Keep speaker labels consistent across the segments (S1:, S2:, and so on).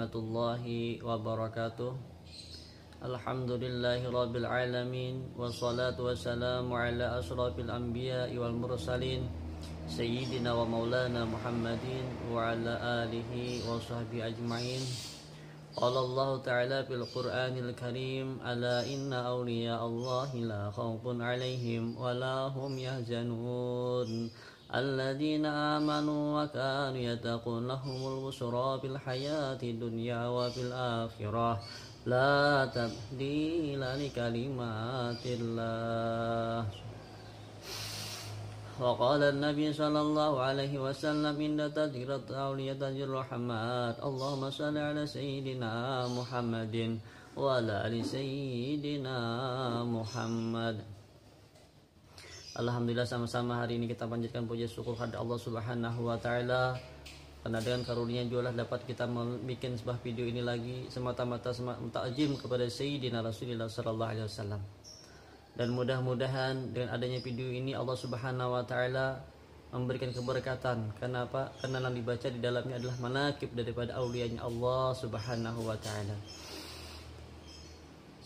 S1: warahmatullahi wabarakatuh. Alhamdulillahi rabbil alamin, wassalatu wassalamu ala ashrafil anbiya'i wal mursalin, sayyidina wa maulana Muhammadin wa ala alihi wa sahbihi ajma'in. Qala Allah ta'ala fil Qur'anil Karim, ala inna awliya Allahi la khawfun alaihim wa la hum yahzanun. Alladzina amanu wa kanu yattaqun lahumul busra fil hayati dunya wa fil akhirah la tabdila li kalimatillah. Wa qala an-nabi sallallahu alaihi wasallam inda tadhirat awliya tajir rahmat. Allahumma salli ala sayyidina Muhammadin wa ala ali sayyidina Muhammad. Alhamdulillah, sama-sama hari ini kita panjatkan puji syukur kepada Allah Subhanahu wa taala karena dengan karunia jualah dapat kita membuat sebuah video ini lagi semata-mata takjim kepada Sayyidina Rasulullah sallallahu alaihi wasallam. Dan mudah-mudahan dengan adanya video ini Allah Subhanahu wa taala memberikan keberkatan. Kenapa? Karena yang dibaca di dalamnya adalah manaqib daripada aulianya Allah Subhanahu wa taala.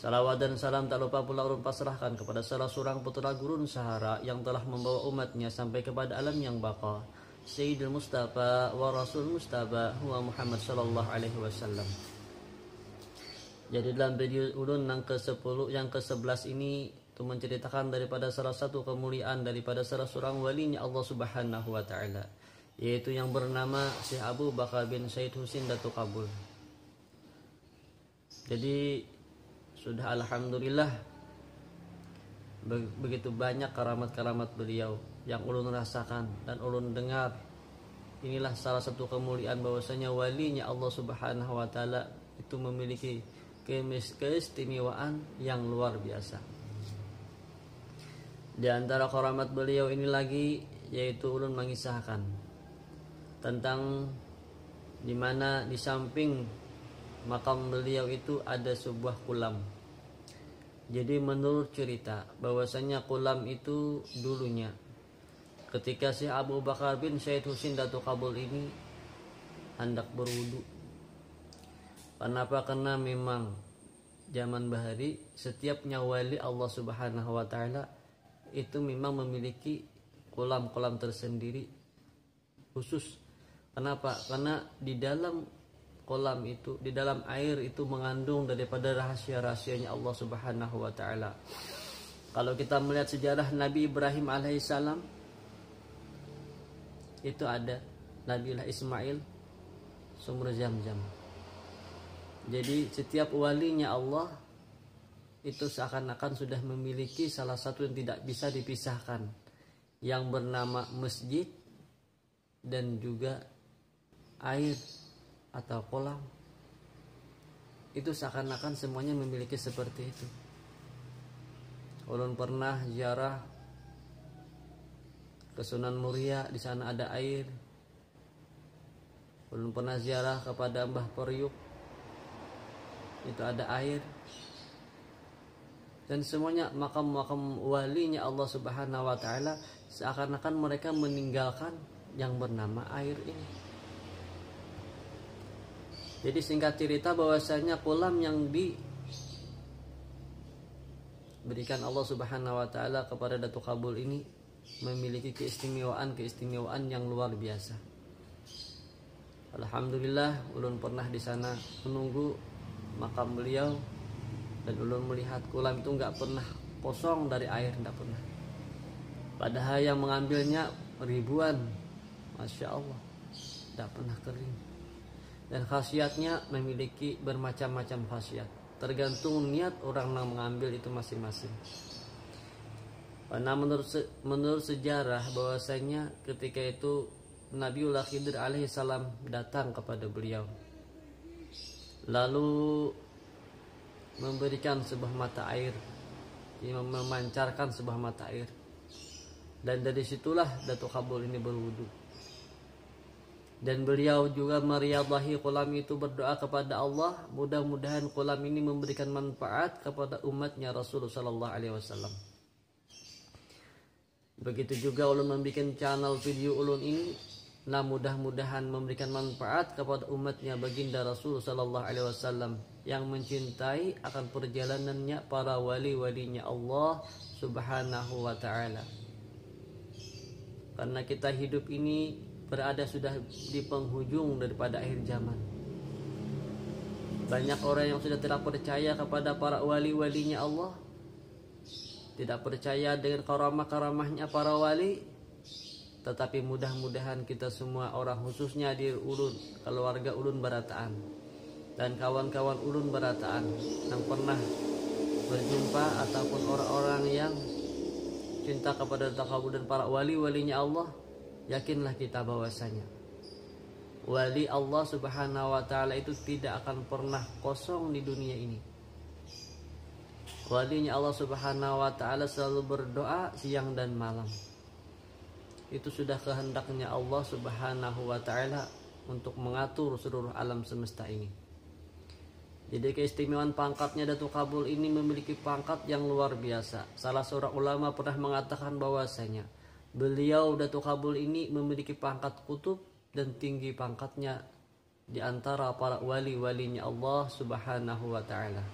S1: Salawat dan salam tak lupa pula urun pasrahkan kepada salah seorang putra gurun sahara yang telah membawa umatnya sampai kepada alam yang baka, Sayyidul Mustafa wa Rasul Mustafa huwa Muhammad sallallahu alaihi wasallam. Jadi dalam video ulun yang ke-10 yang ke-11 ini itu menceritakan daripada salah satu kemuliaan daripada salah seorang walinya Allah Subhanahu wa taala, yaitu yang bernama Syekh Abu Bakar bin Said Husin Datuk Kabul. Jadi sudah alhamdulillah begitu banyak karamat-karamat beliau yang ulun rasakan dan ulun dengar. Inilah salah satu kemuliaan bahwasanya walinya Allah Subhanahu wa taala itu memiliki keistimewaan yang luar biasa. Di antara karamat beliau ini lagi yaitu ulun mengisahkan tentang di mana di samping makam beliau itu ada sebuah kolam. Jadi menurut cerita bahwasanya kolam itu dulunya ketika Syekh Abu Bakar bin Said Husin Datuk Kabul ini hendak berwudu. Kenapa? Karena memang zaman bahari setiapnya wali Allah Subhanahu wa taala itu memang memiliki kolam-kolam tersendiri khusus. Kenapa? Karena di dalam kolam itu, di dalam air itu mengandung daripada rahasia-rahasianya Allah Subhanahu wa taala. Kalau kita melihat sejarah Nabi Ibrahim alaihissalam, itu ada Nabiullah Ismail sumur Zam-Zam. Jadi setiap walinya Allah itu seakan-akan sudah memiliki salah satu yang tidak bisa dipisahkan, yang bernama masjid dan juga air atau kolam. Itu seakan-akan semuanya memiliki seperti itu. Ulun pernah ziarah ke Sunan Muria, di sana ada air. Ulun pernah ziarah kepada Mbah Periuk, itu ada air. Dan semuanya makam-makam walinya Allah Subhanahu wa taala seakan-akan mereka meninggalkan yang bernama air ini. Jadi singkat cerita bahwasanya kolam yang diberikan Allah Subhanahu wa taala kepada Datuk Kabul ini memiliki keistimewaan yang luar biasa. Alhamdulillah ulun pernah di sana menunggu makam beliau dan ulun melihat kolam itu enggak pernah kosong dari air, enggak pernah. Padahal yang mengambilnya ribuan. Masya Allah, enggak pernah kering. Dan khasiatnya memiliki bermacam-macam khasiat, tergantung niat orang yang mengambil itu masing-masing. Karena menurut sejarah bahwasanya ketika itu Nabiullah Khidir alaihissalam datang kepada beliau, lalu memberikan sebuah mata air, memancarkan sebuah mata air, dan dari situlah Datuk Kabul ini berwudu. Dan beliau juga meriyadhahi kolam itu, berdoa kepada Allah mudah-mudahan kolam ini memberikan manfaat kepada umatnya Rasulullah sallallahu alaihi wasallam. Begitu juga ulun membuat channel video ulun ini Nah, mudah-mudahan memberikan manfaat kepada umatnya baginda Rasul sallallahu alaihi wasallam yang mencintai akan perjalanannya para wali-walinya Allah Subhanahu wa taala. Karena kita hidup ini berada sudah di penghujung daripada akhir zaman. Banyak orang yang sudah tidak percaya kepada para wali-walinya Allah, tidak percaya dengan karamah-karamahnya para wali. Tetapi mudah-mudahan kita semua orang, khususnya di ulun, keluarga ulun Barataan dan kawan-kawan ulun Barataan yang pernah berjumpa ataupun orang-orang yang cinta kepada takabur dan para wali-walinya Allah, yakinlah kita bahwasanya wali Allah Subhanahu wa taala itu tidak akan pernah kosong di dunia ini. Walinya Allah Subhanahu wa taala selalu berdoa siang dan malam. Itu sudah kehendaknya Allah Subhanahu wa taala untuk mengatur seluruh alam semesta ini. Jadi keistimewaan pangkatnya Datuk Kabul ini memiliki pangkat yang luar biasa. Salah seorang ulama pernah mengatakan bahwasanya beliau Datuk Kabul ini memiliki pangkat kutub dan tinggi pangkatnya di antara para wali-walinya Allah Subhanahu wa taala.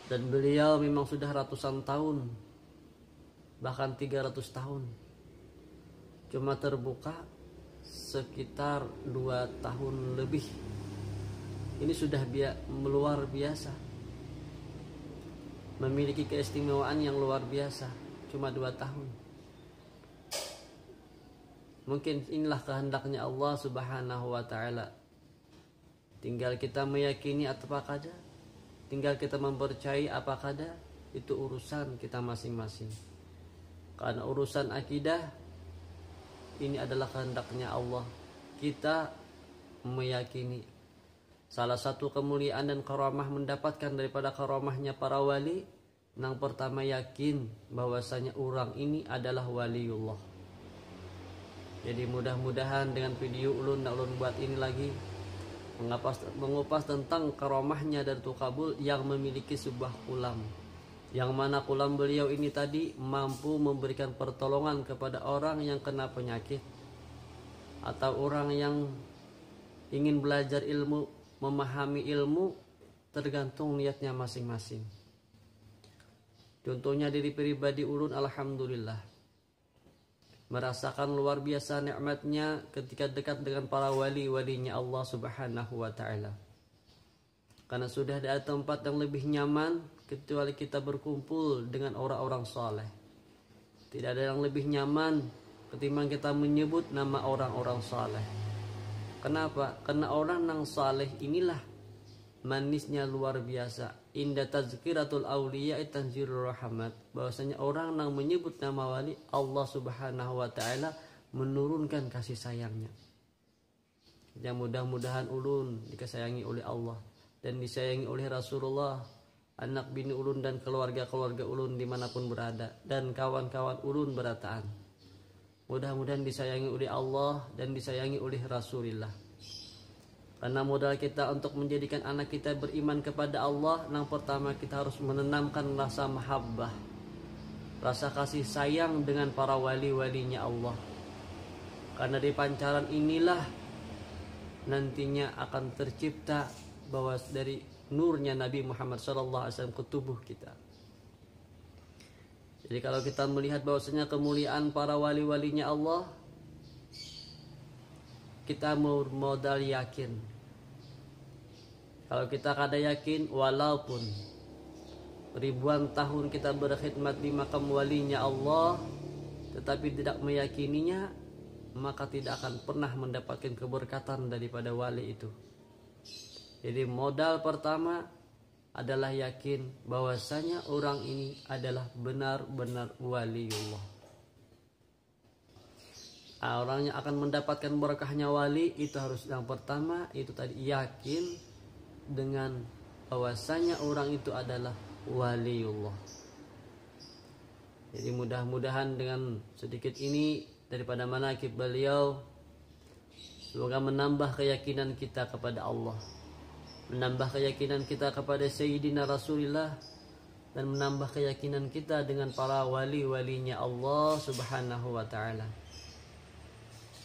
S1: Dan beliau memang sudah ratusan tahun, bahkan 300 tahun, cuma terbuka sekitar 2 tahun lebih. Ini sudah luar biasa, memiliki keistimewaan yang luar biasa, cuma 2 tahun. Mungkin inilah kehendaknya Allah Subhanahu wa taala. Tinggal kita meyakini apakah ada, tinggal kita mempercayai apakah ada, itu urusan kita masing-masing. Karena urusan akidah ini adalah kehendaknya Allah. Kita meyakini salah satu kemuliaan dan karamah mendapatkan daripada karamahnya para wali. Yang pertama, yakin bahwasanya orang ini adalah waliullah. Jadi mudah-mudahan dengan video ulun buat ini lagi mengupas tentang karamahnya Datuk Kabul yang memiliki sebuah kulam, yang mana kulam beliau ini tadi mampu memberikan pertolongan kepada orang yang kena penyakit atau orang yang ingin belajar ilmu, memahami ilmu, tergantung niatnya masing-masing. Contohnya diri pribadi ulun, alhamdulillah, merasakan luar biasa nikmatnya ketika dekat dengan para wali-walinya Allah Subhanahu wa taala. Karena sudah ada tempat yang lebih nyaman kecuali kita berkumpul dengan orang-orang saleh. Tidak ada yang lebih nyaman ketimbang kita menyebut nama orang-orang saleh. Kenapa? Karena orang yang saleh inilah manisnya luar biasa. Inda tazkiratul awliya tanzilur rahmat. Bahwasanya orang yang menyebut nama wali, Allah Subhanahu wa taala menurunkan kasih sayangnya. Yang mudah-mudahan ulun dikasayangi oleh Allah dan disayangi oleh Rasulullah, anak bini ulun dan keluarga-keluarga ulun dimanapun berada, dan kawan-kawan ulun Barataan. Mudah-mudahan disayangi oleh Allah dan disayangi oleh Rasulullah. Karena modal kita untuk menjadikan anak kita beriman kepada Allah, yang pertama kita harus menanamkan rasa mahabbah, rasa kasih sayang dengan para wali-walinya Allah. Karena di pancaran inilah nantinya akan tercipta bahwa dari nurnya Nabi Muhammad SAW ke tubuh kita. Jadi kalau kita melihat bahwasanya kemuliaan para wali-walinya Allah, kita modal yakin. Kalau kita kada yakin, walaupun ribuan tahun kita berkhidmat di makam walinya Allah, tetapi tidak meyakininya, maka tidak akan pernah mendapatkan keberkatan daripada wali itu. Jadi modal pertama adalah yakin bahwasanya orang ini adalah benar-benar waliullah. Orang yang akan mendapatkan berkahnya wali itu harus yang pertama itu tadi, yakin dengan bahwasanya orang itu adalah waliullah. Jadi mudah-mudahan dengan sedikit ini daripada manaqib beliau, semoga menambah keyakinan kita kepada Allah, menambah keyakinan kita kepada Sayyidina Rasulullah, dan menambah keyakinan kita dengan para wali-walinya Allah Subhanahu wa ta'ala.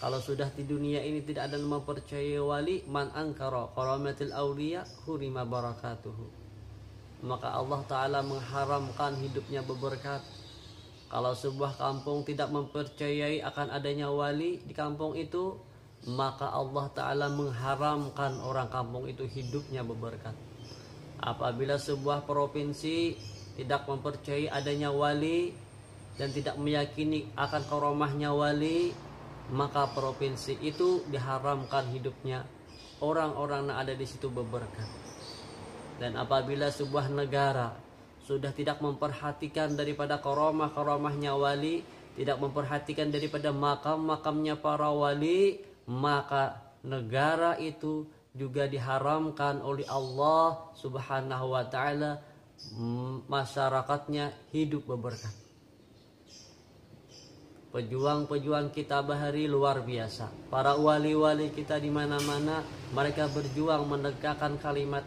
S1: Kalau sudah di dunia ini tidak ada yang mempercayai wali, man angkara karamatil awliya hurima barakatuhu. Maka Allah Ta'ala mengharamkan hidupnya berberkat. Kalau sebuah kampung tidak mempercayai akan adanya wali di kampung itu, maka Allah Ta'ala mengharamkan orang kampung itu hidupnya berberkat. Apabila sebuah provinsi tidak mempercayai adanya wali dan tidak meyakini akan karomahnya wali, maka provinsi itu diharamkan hidupnya orang-orang yang ada di situ berberkat. Dan apabila sebuah negara sudah tidak memperhatikan daripada karomah-karomahnya wali, tidak memperhatikan daripada makam-makamnya para wali, maka negara itu juga diharamkan oleh Allah Subhanahu wa ta'ala masyarakatnya hidup berberkat. Pejuang-pejuang kita bahari luar biasa. Para wali-wali kita di mana-mana, mereka berjuang menegakkan kalimat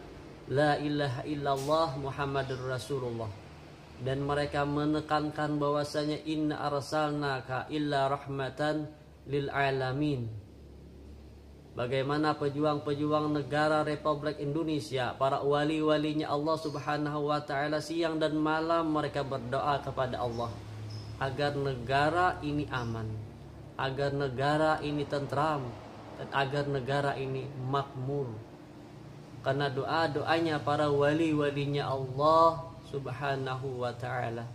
S1: La ilaha illallah Muhammadur Rasulullah. Dan mereka menekankan bahwasanya inna arsalnaka illa rahmatan lil alamin. Bagaimana pejuang-pejuang negara Republik Indonesia, para wali-walinya Allah Subhanahu wa ta'ala, siang dan malam mereka berdoa kepada Allah agar negara ini aman, agar negara ini tentram, dan agar negara ini makmur. Karena doa-doanya para wali-walinya Allah Subhanahu wa ta'ala.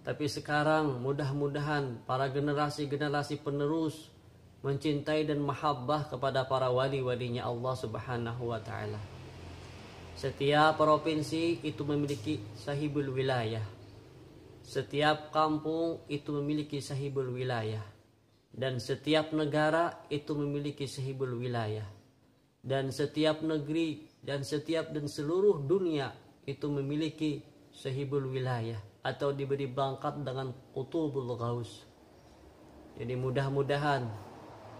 S1: Tapi sekarang mudah-mudahan para generasi-generasi penerus mencintai dan mahabbah kepada para wali-walinya Allah Subhanahu wa ta'ala. Setiap provinsi itu memiliki sahibul wilayah. Setiap kampung itu memiliki sahibul wilayah. Dan setiap negara itu memiliki sahibul wilayah. Dan setiap negeri dan seluruh dunia itu memiliki sahibul wilayah, atau diberi bangkat dengan qutubul ghaus. Jadi mudah-mudahan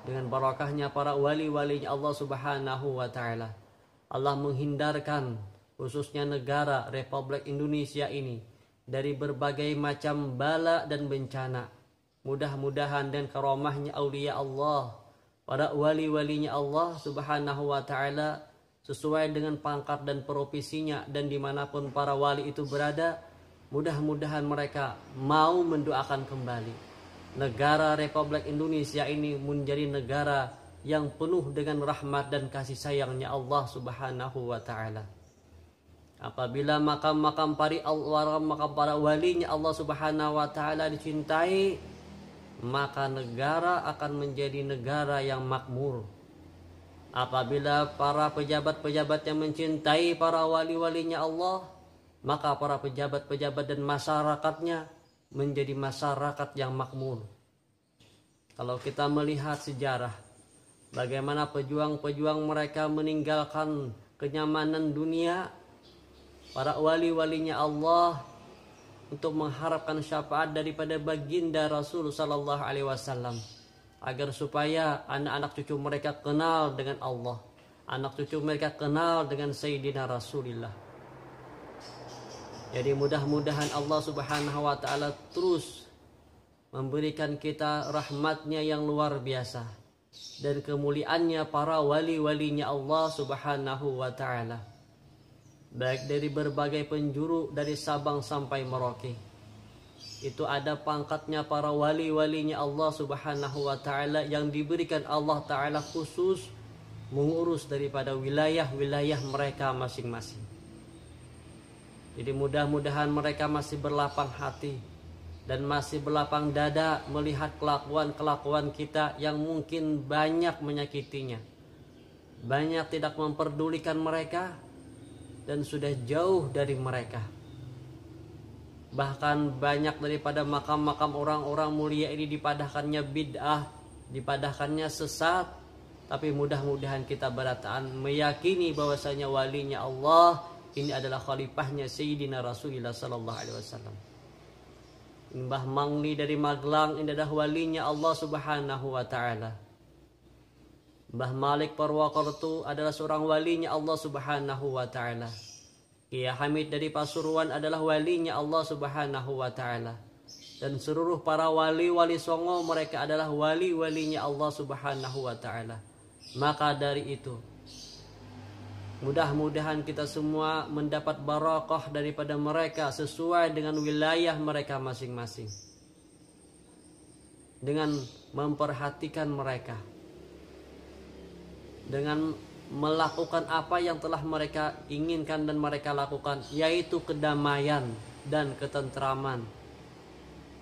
S1: dengan barakahnya para wali-walinya Allah Subhanahu wa ta'ala, Allah menghindarkan khususnya negara Republik Indonesia ini dari berbagai macam bala dan bencana. Mudah-mudahan dan karomahnya aulia Allah, para wali-walinya Allah Subhanahu wa ta'ala, sesuai dengan pangkat dan profesinya dan dimanapun para wali itu berada, mudah-mudahan mereka mau mendoakan kembali negara Republik Indonesia ini menjadi negara yang penuh dengan rahmat dan kasih sayangnya Allah Subhanahu wa ta'ala. Apabila makam-makam para walinya Allah Subhanahu wa ta'ala dicintai, maka negara akan menjadi negara yang makmur. Apabila para pejabat-pejabat yang mencintai para wali-walinya Allah, maka para pejabat-pejabat dan masyarakatnya menjadi masyarakat yang makmur. Kalau kita melihat sejarah, bagaimana pejuang-pejuang mereka meninggalkan kenyamanan dunia, para wali-walinya Allah, untuk mengharapkan syafaat daripada baginda Rasul sallallahu alaihi wasallam, agar supaya anak-anak cucu mereka kenal dengan Allah, anak cucu mereka kenal dengan Sayyidina Rasulullah. Jadi mudah-mudahan Allah Subhanahu wa ta'ala terus memberikan kita rahmatnya yang luar biasa dan kemuliaannya para wali-walinya Allah Subhanahu wa ta'ala, baik dari berbagai penjuru dari Sabang sampai Merauke. Itu ada pangkatnya para wali-walinya Allah Subhanahu wa ta'ala yang diberikan Allah ta'ala khusus mengurus daripada wilayah-wilayah mereka masing-masing. Jadi mudah-mudahan mereka masih berlapang hati dan masih berlapang dada melihat kelakuan-kelakuan kita yang mungkin banyak menyakitinya, banyak tidak memperdulikan mereka, dan sudah jauh dari mereka. Bahkan banyak daripada makam-makam orang-orang mulia ini dipadahkannya bid'ah, dipadahkannya sesat. Tapi mudah-mudahan kita berataan meyakini bahwasanya walinya Allah ini adalah khalifahnya Sayyidina Rasulullah sallallahu alaihi wasallam. Mbah Mangli dari Magelang ini adalah walinya Allah Subhanahu wa ta'ala. Mbah Malik Purwokerto adalah seorang walinya Allah Subhanahu wa ta'ala. Kiai Hamid dari Pasuruan adalah walinya Allah Subhanahu wa ta'ala. Dan seluruh para wali-wali songo mereka adalah wali-walinya Allah Subhanahu wa ta'ala. Maka dari itu, mudah-mudahan kita semua mendapat barakah daripada mereka sesuai dengan wilayah mereka masing-masing. Dengan memperhatikan mereka, dengan melakukan apa yang telah mereka inginkan dan mereka lakukan, yaitu kedamaian dan ketentraman.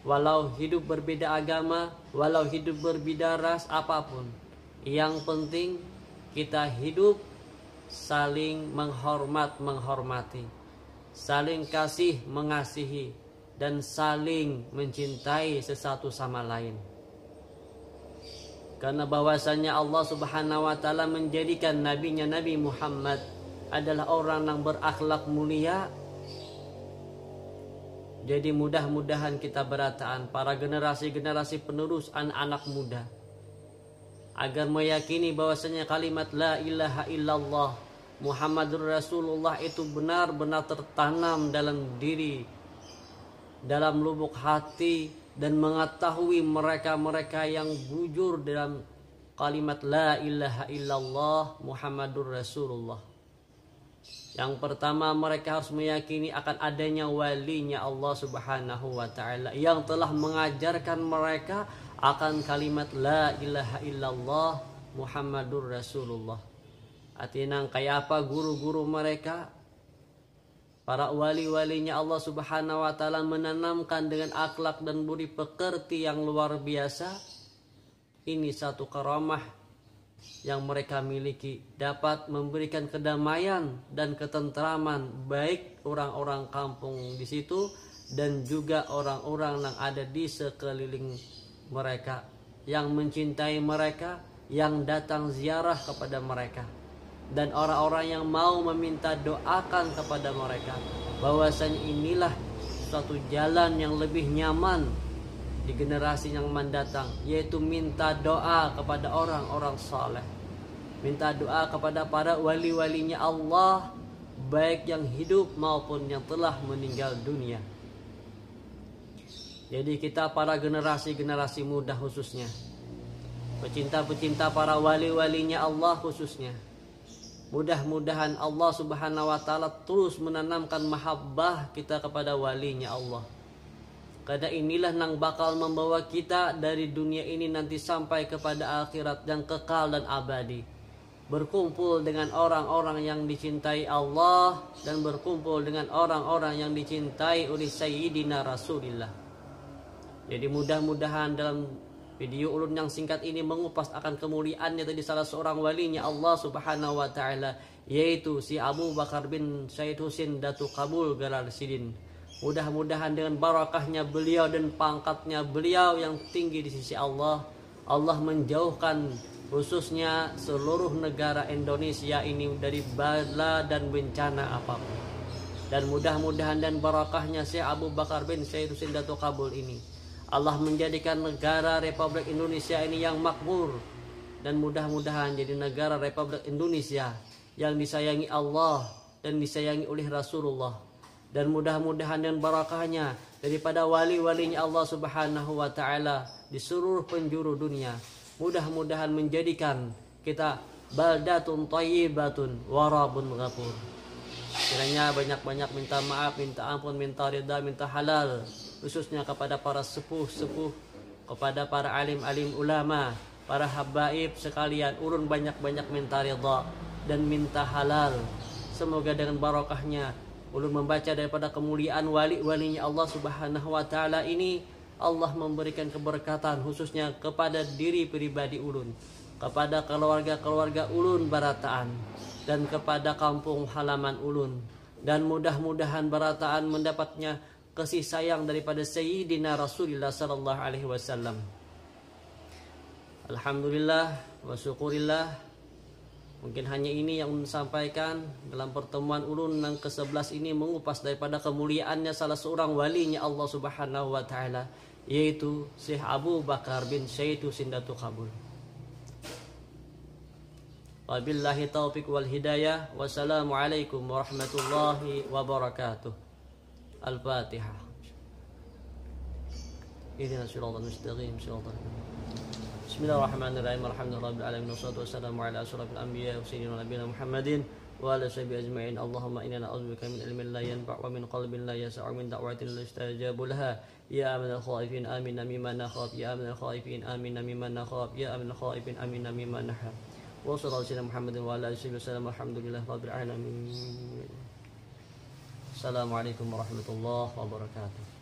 S1: Walau hidup berbeda agama, walau hidup berbeda ras, apapun, yang penting kita hidup saling menghormati, saling kasih mengasihi, dan saling mencintai sesatu sama lain. Karena bahwasanya Allah Subhanahu wa ta'ala menjadikan nabinya Nabi Muhammad adalah orang yang berakhlak mulia. Jadi mudah-mudahan kita berataan para generasi-generasi penerus anak-anak muda agar meyakini bahwasanya kalimat la ilaha illallah Muhammadur Rasulullah itu benar-benar tertanam dalam diri, dalam lubuk hati, dan mengetahui mereka-mereka yang bujur dalam kalimat la ilaha illallah Muhammadur Rasulullah. Yang pertama, mereka harus meyakini akan adanya walinya Allah Subhanahu wa ta'ala yang telah mengajarkan mereka akan kalimat la ilaha illallah Muhammadur Rasulullah. Artinya kayak apa guru-guru mereka, para wali-walinya Allah Subhanahu wa ta'ala menanamkan dengan akhlak dan budi pekerti yang luar biasa. Ini satu karamah yang mereka miliki, dapat memberikan kedamaian dan ketentraman baik orang-orang kampung di situ dan juga orang-orang yang ada di sekeliling mereka, yang mencintai mereka, yang datang ziarah kepada mereka, dan orang-orang yang mau meminta doakan kepada mereka. Bahwasanya inilah suatu jalan yang lebih nyaman di generasi yang mendatang, yaitu minta doa kepada orang-orang saleh, minta doa kepada para wali-walinya Allah, baik yang hidup maupun yang telah meninggal dunia. Jadi kita para generasi-generasi muda khususnya, pecinta-pecinta para wali-walinya Allah khususnya, mudah-mudahan Allah Subhanahu wa ta'ala terus menanamkan mahabbah kita kepada walinya Allah. Karena inilah yang bakal membawa kita dari dunia ini nanti sampai kepada akhirat yang kekal dan abadi. Berkumpul dengan orang-orang yang dicintai Allah dan berkumpul dengan orang-orang yang dicintai oleh Sayyidina Rasulullah. Jadi mudah-mudahan dalam video ulun yang singkat ini mengupas akan kemuliaannya tadi salah seorang walinya Allah Subhanahu wa ta'ala, yaitu si Abu Bakar bin Said Husin Datuk Kabul Galar Sidin. Mudah-mudahan dengan barakahnya beliau dan pangkatnya beliau yang tinggi di sisi Allah, Allah menjauhkan khususnya seluruh negara Indonesia ini dari bala dan bencana apapun. Dan mudah-mudahan dan barakahnya Syekh Abu Bakar bin Said Husin Datuk Kabul ini, Allah menjadikan negara Republik Indonesia ini yang makmur, dan mudah-mudahan jadi negara Republik Indonesia yang disayangi Allah dan disayangi oleh Rasulullah. Dan mudah-mudahan dan barakahnya daripada wali-walinya Allah Subhanahu wa ta'ala di seluruh penjuru dunia, mudah-mudahan menjadikan kita baldatun thayyibatun warabun ghafur. Kiranya banyak-banyak minta maaf, minta ampun, minta ridha, minta halal, khususnya kepada para sepuh-sepuh, kepada para alim-alim ulama, para habaib sekalian. Ulun banyak-banyak minta ridha dan minta halal. Semoga dengan barakahnya ulun membaca daripada kemuliaan wali-walinya Allah Subhanahu wa ta'ala ini, Allah memberikan keberkatan khususnya kepada diri pribadi ulun, kepada keluarga-keluarga ulun barataan, dan kepada kampung halaman ulun. Dan mudah-mudahan barataan mendapatnya kasih sayang daripada Sayyidina Rasulullah sallallahu alaihi wasallam. Alhamdulillah wa syukurillah. Mungkin hanya ini yang ulun sampaikan dalam pertemuan ulun yang ke-11 ini, mengupas daripada kemuliaannya salah seorang walinya Allah Subhanahu wa ta'ala, yaitu Syekh Abu Bakar bin Said Husin Datuk Kabul. Wabillahi taufiq wal hidayah. Wassalamualaikum warahmatullahi wabarakatuh. Al-Fatihah. اهدنا الصراط المستقيم صراط بسم الله الرحمن الرحيم الحمد لله رب العالمين والصلاة والسلام على أشرف الأنبياء وسيدنا نبينا محمد وعلى صحبه أجمعين اللهم إنا نعوذ بك من علم لا ينفع ومن قلب لا يسع ومن دعوة لا يستجاب لها يا أمن الخائفين آمنا مما نخاف يا أمن الخائفين آمنا مما نخاف يا أمن الخائفين آمنا مما نخاف وصلى الله على سيدنا محمد وعلى آله وسلم الحمد لله رب العالمين السلام عليكم ورحمة الله وبركاته.